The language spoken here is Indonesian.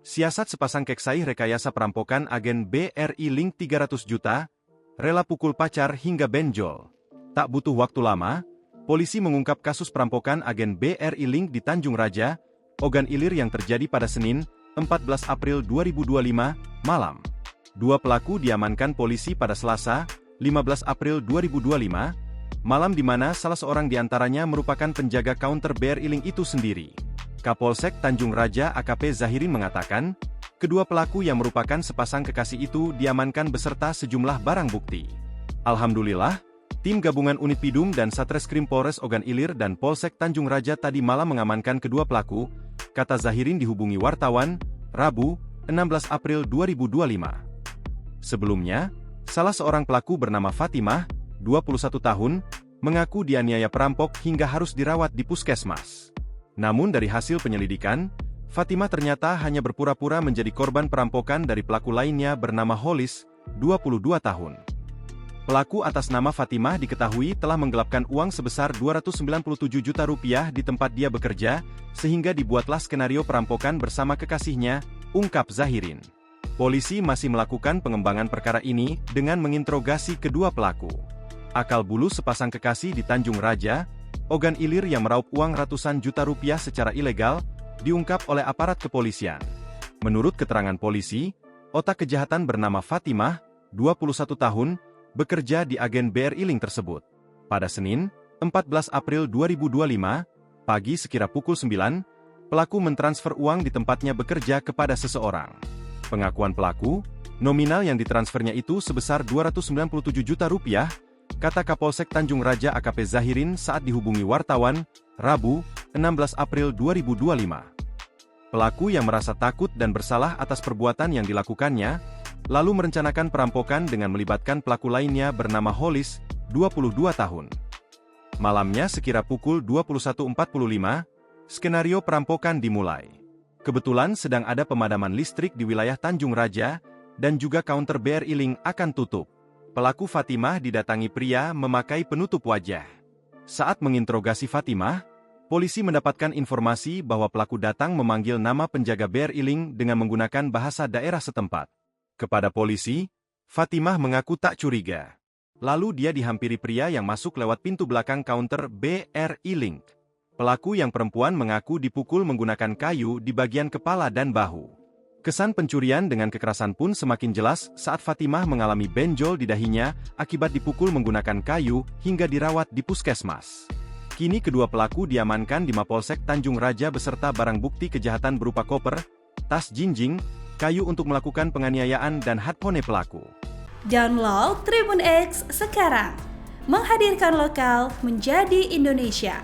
Siasat sepasang keksai rekayasa perampokan agen BRI Link 300 juta, rela pukul pacar hingga benjol. Tak butuh waktu lama, polisi mengungkap kasus perampokan agen BRI Link di Tanjung Raja, Ogan Ilir yang terjadi pada Senin, 14 April 2025, malam. Dua pelaku diamankan polisi pada Selasa, 15 April 2025, malam di mana salah seorang diantaranya merupakan penjaga counter BRI Link itu sendiri. Kapolsek Tanjung Raja AKP Zahirin mengatakan, kedua pelaku yang merupakan sepasang kekasih itu diamankan beserta sejumlah barang bukti. Alhamdulillah, tim gabungan Unit Pidum dan Satreskrim Polres Ogan Ilir dan Polsek Tanjung Raja tadi malam mengamankan kedua pelaku, kata Zahirin dihubungi wartawan, Rabu, 16 April 2025. Sebelumnya, salah seorang pelaku bernama Fatimah, 21 tahun, mengaku dianiaya perampok hingga harus dirawat di puskesmas. Namun dari hasil penyelidikan, Fatimah ternyata hanya berpura-pura menjadi korban perampokan dari pelaku lainnya bernama Holis, 22 tahun. Pelaku atas nama Fatimah diketahui telah menggelapkan uang sebesar 297 juta rupiah di tempat dia bekerja, sehingga dibuatlah skenario perampokan bersama kekasihnya, ungkap Zahirin. Polisi masih melakukan pengembangan perkara ini dengan menginterogasi kedua pelaku. Akal bulu sepasang kekasih di Tanjung Raja, Ogan Ilir yang meraup uang ratusan juta rupiah secara ilegal, diungkap oleh aparat kepolisian. Menurut keterangan polisi, otak kejahatan bernama Fatimah, 21 tahun, bekerja di agen BRI Link tersebut. Pada Senin, 14 April 2025, pagi sekira pukul 9, pelaku mentransfer uang di tempatnya bekerja kepada seseorang. Pengakuan pelaku, nominal yang ditransfernya itu sebesar 297 juta rupiah, kata Kapolsek Tanjung Raja AKP Zahirin saat dihubungi wartawan, Rabu, 16 April 2025. Pelaku yang merasa takut dan bersalah atas perbuatan yang dilakukannya, lalu merencanakan perampokan dengan melibatkan pelaku lainnya bernama Holis, 22 tahun. Malamnya sekira pukul 21.45, skenario perampokan dimulai. Kebetulan sedang ada pemadaman listrik di wilayah Tanjung Raja, dan juga counter BRI Link akan tutup. Pelaku Fatimah didatangi pria memakai penutup wajah. Saat menginterogasi Fatimah, polisi mendapatkan informasi bahwa pelaku datang memanggil nama penjaga BRI Link dengan menggunakan bahasa daerah setempat. Kepada polisi, Fatimah mengaku tak curiga. Lalu dia dihampiri pria yang masuk lewat pintu belakang counter BRI Link. Pelaku yang perempuan mengaku dipukul menggunakan kayu di bagian kepala dan bahu. Kesan pencurian dengan kekerasan pun semakin jelas saat Fatimah mengalami benjol di dahinya akibat dipukul menggunakan kayu hingga dirawat di puskesmas. Kini kedua pelaku diamankan di Mapolsek Tanjung Raja beserta barang bukti kejahatan berupa koper, tas jinjing, kayu untuk melakukan penganiayaan dan handphone pelaku. Download Tribun X sekarang, menghadirkan lokal menjadi Indonesia.